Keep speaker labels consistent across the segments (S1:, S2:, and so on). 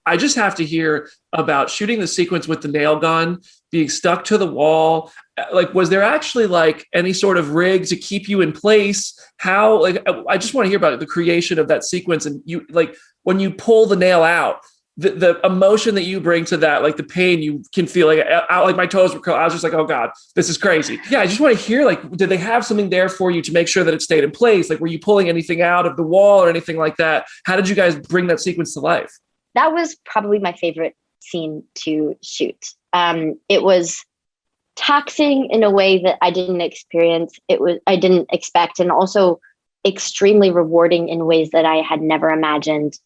S1: I just have to hear about shooting the sequence with the nail gun, being stuck to the wall. Like, was there actually like any sort of rig to keep you in place? How, like, I just want to hear about the creation of that sequence. And you, like, when you pull the nail out, the emotion that you bring to that, like the pain you can feel, like my toes were curled. I was just like, oh God, this is crazy. Yeah. I just want to hear, like, did they have something there for you to make sure that it stayed in place? Like, were you pulling anything out of the wall or anything like that? How did you guys bring that sequence to life?
S2: That was probably my favorite scene to shoot. It was taxing in a way that I didn't expect, and also extremely rewarding in ways that I had never imagined.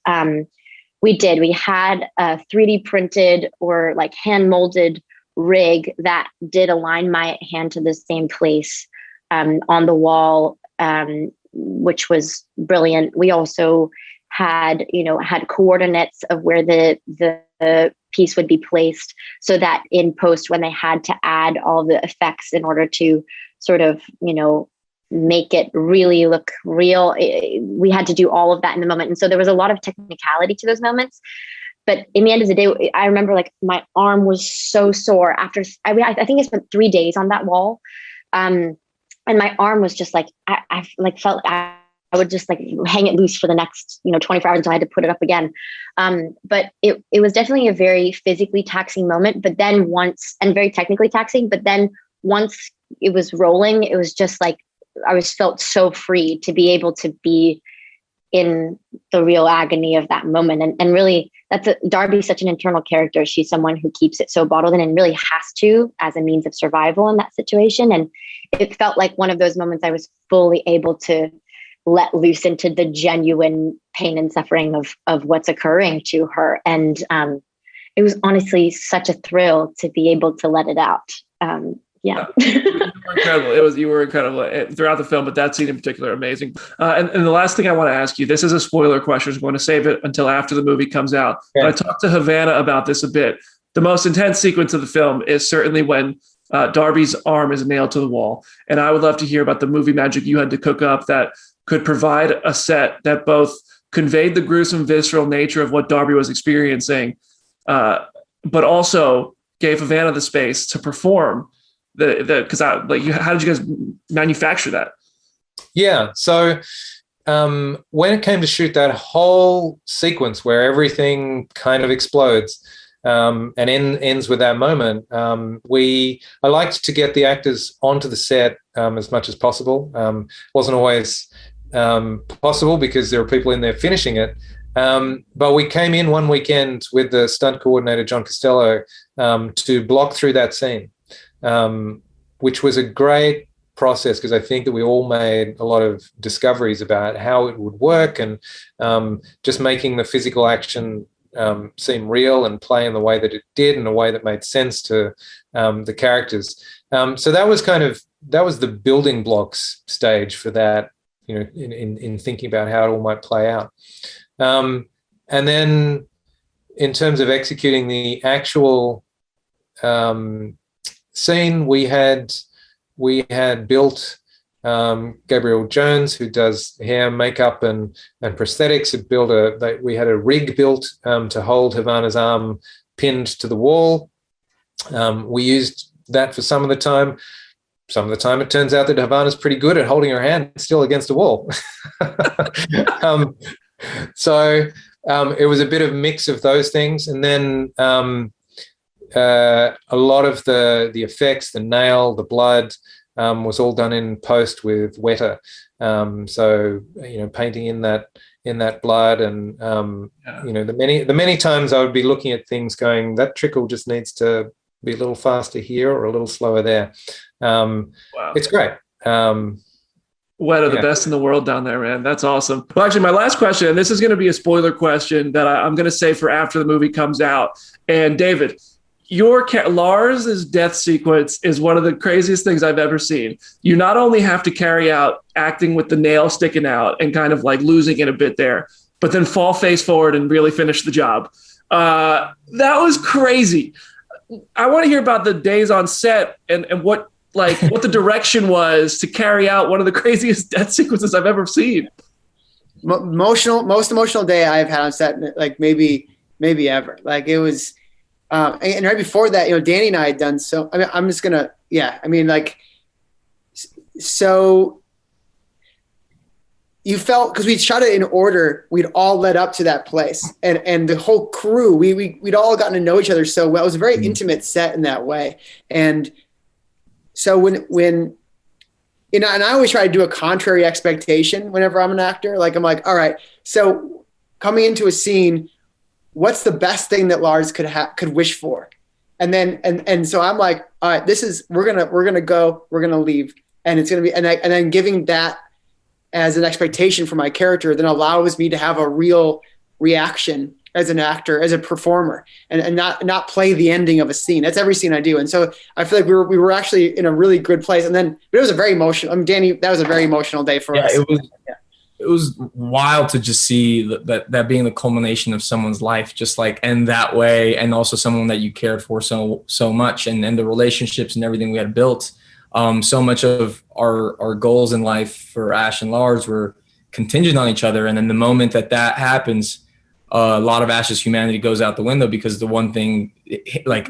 S2: We had a 3D printed or like hand molded rig that did align my hand to the same place on the wall, which was brilliant. We also had coordinates of where the piece would be placed, so that in post, when they had to add all the effects in order to sort of, make it really look real, we had to do all of that in the moment. And so there was a lot of technicality to those moments. But in the end of the day, I remember like my arm was so sore after, I think I spent 3 days on that wall. And my arm was just like, I felt I would just like hang it loose for the next, 24 hours until I had to put it up again. But it was definitely a very physically taxing moment, but then and very technically taxing, but then once it was rolling, it was just like, felt so free to be able to be in the real agony of that moment. And really, Darby's such an internal character. She's someone who keeps it so bottled in and really has to, as a means of survival in that situation. And it felt like one of those moments I was fully able to let loose into the genuine pain and suffering of what's occurring to her. And it was honestly such a thrill to be able to let it out. Yeah.
S1: You were incredible. You were incredible throughout the film, but that scene in particular, amazing. And the last thing I want to ask you, this is a spoiler question. I'm going to save it until after the movie comes out. Yeah. But I talked to Havana about this a bit. The most intense sequence of the film is certainly when Darby's arm is nailed to the wall. And I would love to hear about the movie magic you had to cook up that could provide a set that both conveyed the gruesome, visceral nature of what Darby was experiencing, but also gave Havana the space to perform how did you guys manufacture that? Yeah.
S3: So when it came to shoot that whole sequence where everything kind of explodes and ends with that moment, I liked to get the actors onto the set as much as possible. Wasn't always possible because there were people in there finishing it. But we came in one weekend with the stunt coordinator, John Costello, to block through that scene. Which was a great process because I think that we all made a lot of discoveries about how it would work, and just making the physical action seem real and play in the way that it did, in a way that made sense to the characters. So that was the building blocks stage for that, in thinking about how it all might play out. And then in terms of executing the actual scene, we had built Gabriel Jones, who does hair, makeup, and prosthetics, we had a rig built to hold Havana's arm pinned to the wall. We used that for some of the time. Some of the time it turns out that Havana's pretty good at holding her hand still against a wall. So it was a bit of a mix of those things. And then a lot of the effects, the nail, the blood, was all done in post with wetter. So painting in that blood, and the many times I would be looking at things going, that trickle just needs to be a little faster here or a little slower there. Wow. It's great.
S1: Weta, the best in the world down there, man. That's awesome. Well, actually, my last question, and this is going to be a spoiler question that I'm going to say for after the movie comes out. And David, Lars's death sequence is one of the craziest things I've ever seen. You not only have to carry out acting with the nail sticking out and kind of like losing it a bit there, but then fall face forward and really finish the job. That was crazy. I want to hear about the days on set and what the direction was to carry out one of the craziest death sequences I've ever seen.
S4: Most emotional day I've had on set, like maybe maybe ever. Like it was, and right before that, Danny and I had done so. I mean, I'm just gonna, like, so you felt, because we shot it in order, we'd all led up to that place, and the whole crew, we'd all gotten to know each other so well. It was a very intimate set in that way, and so when and I always try to do a contrary expectation whenever I'm an actor. Like I'm like, all right, so coming into a scene, what's the best thing that Lars could wish for? And then, and so I'm like, all right, we're going to leave. And it's going to be, and then giving that as an expectation for my character then allows me to have a real reaction as an actor, as a performer, and not play the ending of a scene. That's every scene I do. And so I feel like we were actually in a really good place. And then, but it was a very emotional, Danny, that was a very emotional day for us.
S5: It was wild to just see that being the culmination of someone's life, just like end that way. And also someone that you cared for so much, and the relationships and everything we had built. So much of our goals in life for Ash and Lars were contingent on each other. And then the moment that happens, a lot of Ash's humanity goes out the window, because the one thing like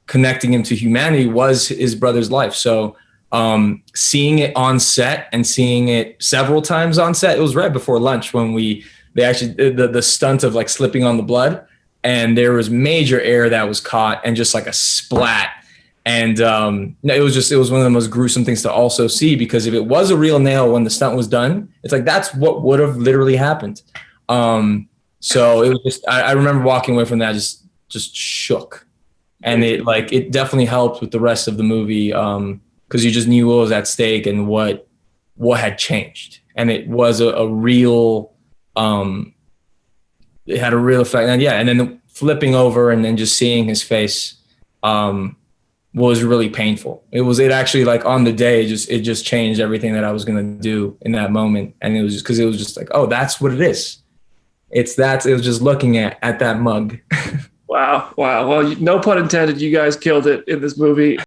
S5: connecting him to humanity was his brother's life. So seeing it on set and seeing it several times on set, it was right before lunch when they actually did the stunt of like slipping on the blood, and there was major air that was caught and just like a splat. And it was one of the most gruesome things to also see, because if it was a real nail when the stunt was done, it's like, that's what would have literally happened. So it was just, I remember walking away from that just shook, and it definitely helped with the rest of the movie. Because you just knew what was at stake and what had changed. And it was a real, it had a real effect. And then flipping over and then just seeing his face was really painful. It actually, like, on the day, it just changed everything that I was going to do in that moment. And it was just, because it was just like, oh, that's what it is. It was just looking at that mug.
S1: Wow. Well, no pun intended. You guys killed it in this movie.